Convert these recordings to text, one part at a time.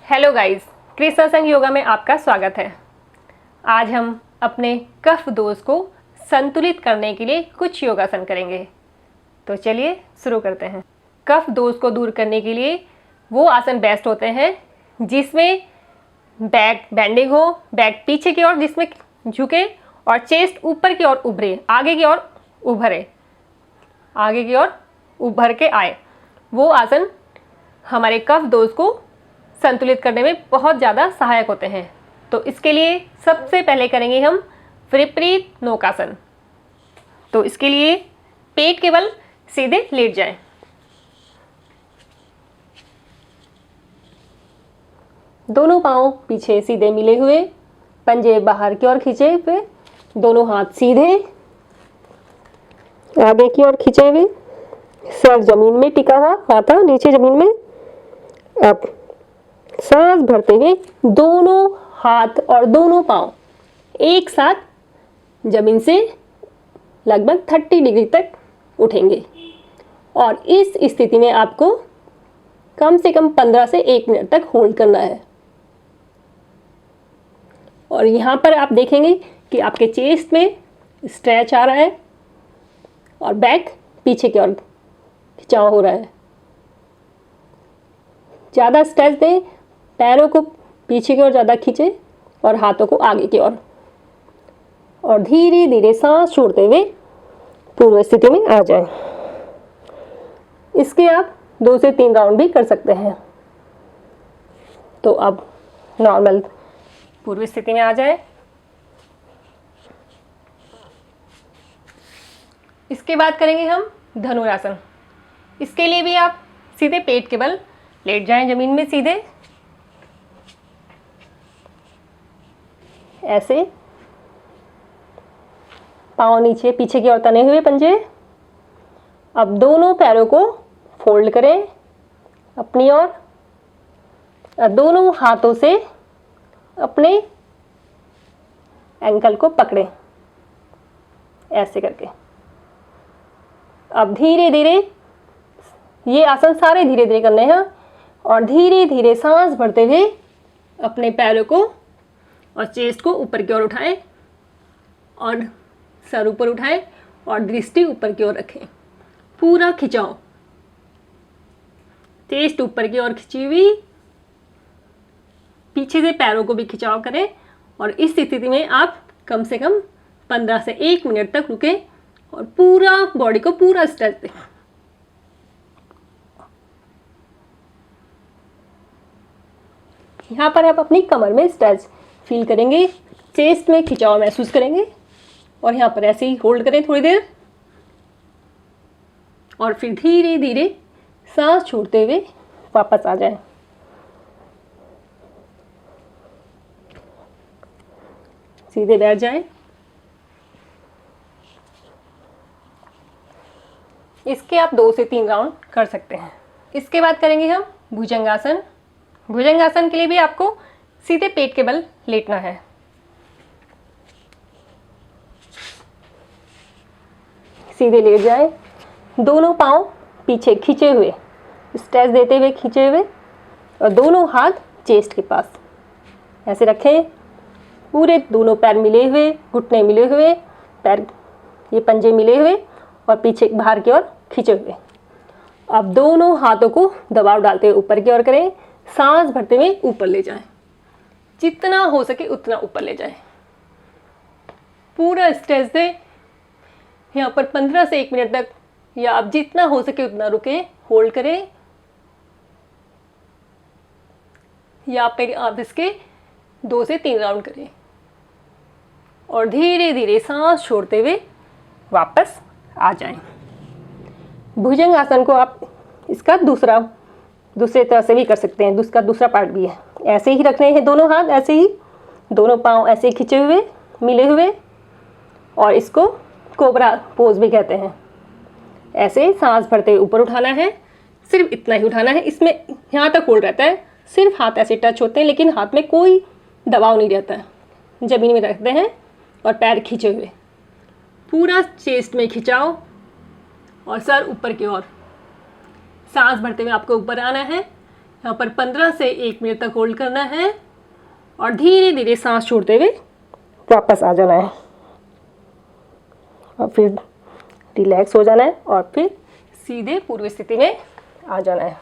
Hello guys, Krishna संघ योगा में आपका स्वागत है। आज हम अपने कफ दोष को संतुलित करने के लिए कुछ योगासन करेंगे। तो चलिए शुरू करते हैं। कफ दोष को दूर करने के लिए वो आसन बेस्ट होते हैं जिसमें बैक बेंडिंग हो, बैक पीछे की ओर जिसमें झुके और चेस्ट ऊपर की ओर उभरे, आगे की ओर उभरे, आगे की ओर उभर के आए। वो आसन हमारे कफ दोष को संतुलित करने में बहुत ज़्यादा सहायक होते हैं। तो इसके लिए सबसे पहले करेंगे हम विपरीत नौकासन। तो इसके लिए पेट के बल सीधे लेट जाएं। दोनों पांव पीछे सीधे मिले हुए, पंजे बाहर की ओर खींचे हुए, दोनों हाथ सीधे आगे की ओर खींचे हुए, सर जमीन में टिका हुआ, माथा नीचे जमीन में। अब सांस भरते हुए दोनों हाथ और दोनों पांव एक साथ जमीन से लगभग 30 डिग्री तक उठेंगे और इस स्थिति में आपको कम से कम 15 से 1 मिनट तक होल्ड करना है। और यहाँ पर आप देखेंगे कि आपके चेस्ट में स्ट्रेच आ रहा है और बैक पीछे की ओर खिंचाव हो रहा है। ज़्यादा स्ट्रेच दें, पैरों को पीछे की ओर ज़्यादा खींचे और हाथों को आगे की ओर, और धीरे धीरे सांस छोड़ते हुए पूर्व स्थिति में आ जाएं। इसके आप 2 से 3 राउंड भी कर सकते हैं। तो अब नॉर्मल पूर्व स्थिति में आ जाए। इसके बाद करेंगे हम धनुरासन। इसके लिए भी आप सीधे पेट के बल लेट जाएं जमीन में सीधे, ऐसे पाँव नीचे पीछे की ओर तने हुए पंजे। अब दोनों पैरों को फोल्ड करें अपनी ओर, दोनों हाथों से अपने एंकल को पकड़ें ऐसे करके। अब धीरे धीरे ये आसन सारे धीरे धीरे करने हैं और धीरे धीरे सांस भरते हुए अपने पैरों को और चेस्ट को ऊपर की ओर उठाएं और सर ऊपर उठाएं और दृष्टि ऊपर की ओर रखें। पूरा खिंचाओ, चेस्ट ऊपर की ओर खिंची हुई, पीछे से पैरों को भी खिंचाव करें और इस स्थिति में आप कम से कम 15 से 1 मिनट तक रुकें और पूरा बॉडी को पूरा स्ट्रेच दें। यहाँ पर आप अपनी कमर में स्ट्रेच फील करेंगे, चेस्ट में खिंचाव महसूस करेंगे और यहाँ पर ऐसे ही होल्ड करें थोड़ी देर और फिर धीरे धीरे सांस छोड़ते हुए वापस आ जाएं। सीधे बैठ जाएं। इसके आप 2 से 3 राउंड कर सकते हैं। इसके बाद करेंगे हम भुजंगासन। भुजंगासन के लिए भी आपको सीधे पेट के बल लेटना है। सीधे लेट जाएं, दोनों पांव पीछे खींचे हुए, स्ट्रेच देते हुए खींचे हुए और दोनों हाथ चेस्ट के पास ऐसे रखें। पूरे दोनों पैर मिले हुए, घुटने मिले हुए, पैर ये पंजे मिले हुए और पीछे बाहर की ओर खींचे हुए। अब दोनों हाथों को दबाव डालते हुए ऊपर की ओर करें, सांस भरते हुए ऊपर ले जाएं, जितना हो सके उतना ऊपर ले जाएं। पूरा स्ट्रेच दें यहाँ पर 15 से 1 मिनट तक, या आप जितना हो सके उतना रुकें, होल्ड करें, या फिर आप इसके 2 से 3 राउंड करें और धीरे धीरे सांस छोड़ते हुए वापस आ जाएं। भुजंग आसन को आप इसका दूसरे तरह से भी कर सकते हैं, उसका दूसरा पार्ट भी है। ऐसे ही रखने हैं दोनों हाथ, ऐसे ही दोनों पांव ऐसे खींचे हुए मिले हुए, और इसको कोबरा पोज भी कहते हैं। ऐसे सांस भरते हुए ऊपर उठाना है, सिर्फ इतना ही उठाना है। इसमें यहाँ तक होल्ड रहता है, सिर्फ हाथ ऐसे टच होते हैं लेकिन हाथ में कोई दबाव नहीं रहता है। जमीन में रखते हैं और पैर खींचे हुए, पूरा चेस्ट में खिंचाओ और सर ऊपर की ओर। सांस भरते हुए आपको ऊपर आना है, यहाँ पर 15 से 1 मिनट तक होल्ड करना है और धीरे धीरे सांस छोड़ते हुए वापस आ जाना है और फिर रिलैक्स हो जाना है और फिर सीधे पूर्व स्थिति में आ जाना है।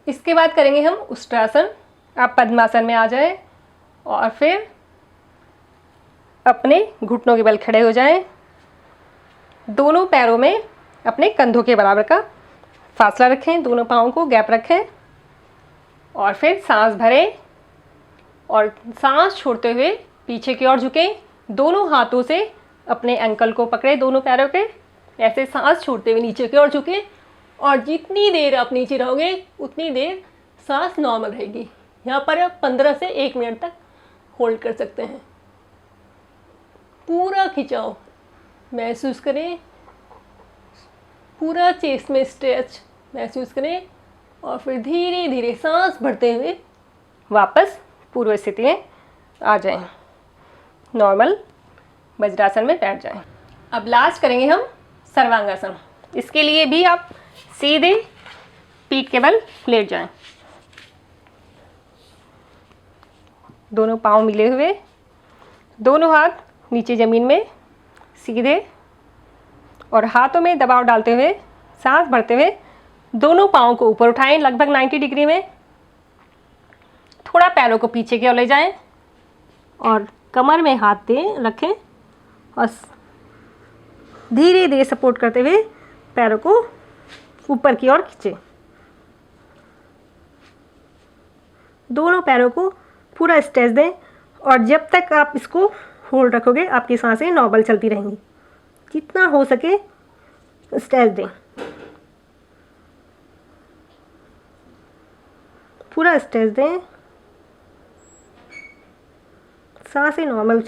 इसके बाद करेंगे हम उष्ट्रासन। आप पद्मासन में आ जाएं और फिर अपने घुटनों के बल खड़े हो जाएं। दोनों पैरों में अपने कंधों के बराबर का फासला रखें, दोनों पाँवों को गैप रखें और फिर सांस भरें और सांस छोड़ते हुए पीछे की ओर झुकें। दोनों हाथों से अपने एंकल को पकड़े, दोनों पैरों के, ऐसे सांस छोड़ते हुए नीचे की ओर झुकें और जितनी देर आप नीचे रहोगे उतनी देर सांस नॉर्मल रहेगी। यहाँ पर आप 15 से 1 मिनट तक होल्ड कर सकते हैं। पूरा खिंचाव महसूस करें, पूरा चेस्ट में स्ट्रेच महसूस करें और फिर धीरे धीरे सांस भरते हुए वापस पूर्व स्थिति में आ जाएं। नॉर्मल वज्रासन में बैठ जाएं। अब लास्ट करेंगे हम सर्वांगासन। इसके लिए भी आप सीधे पीठ के बल लेट जाएं। दोनों पाँव मिले हुए, दोनों हाथ नीचे ज़मीन में सीधे और हाथों में दबाव डालते हुए सांस भरते हुए दोनों पाँव को ऊपर उठाएं लगभग 90 डिग्री में। थोड़ा पैरों को पीछे की ओर ले जाएं और कमर में हाथ दें रखें और धीरे धीरे सपोर्ट करते हुए पैरों को ऊपर की ओर खींचें। दोनों पैरों को पूरा स्ट्रेच दें और जब तक आप इसको होल्ड रखोगे आपकी सांसें नॉर्मल चलती रहेंगी। जितना हो सके स्ट्रेच दें, पूरा स्ट्रेच दें, सांसें नॉर्मल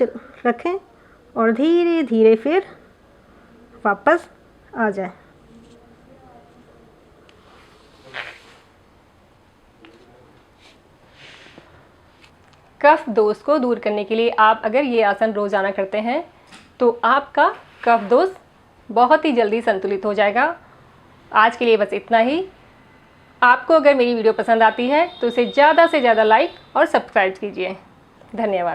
रखें और धीरे धीरे फिर वापस आ जाए। कफ दोष को दूर करने के लिए आप अगर ये आसन रोज़ाना करते हैं तो आपका कफ दोष बहुत ही जल्दी संतुलित हो जाएगा। आज के लिए बस इतना ही। आपको अगर मेरी वीडियो पसंद आती है तो इसे ज़्यादा से ज़्यादा लाइक और सब्सक्राइब कीजिए। धन्यवाद।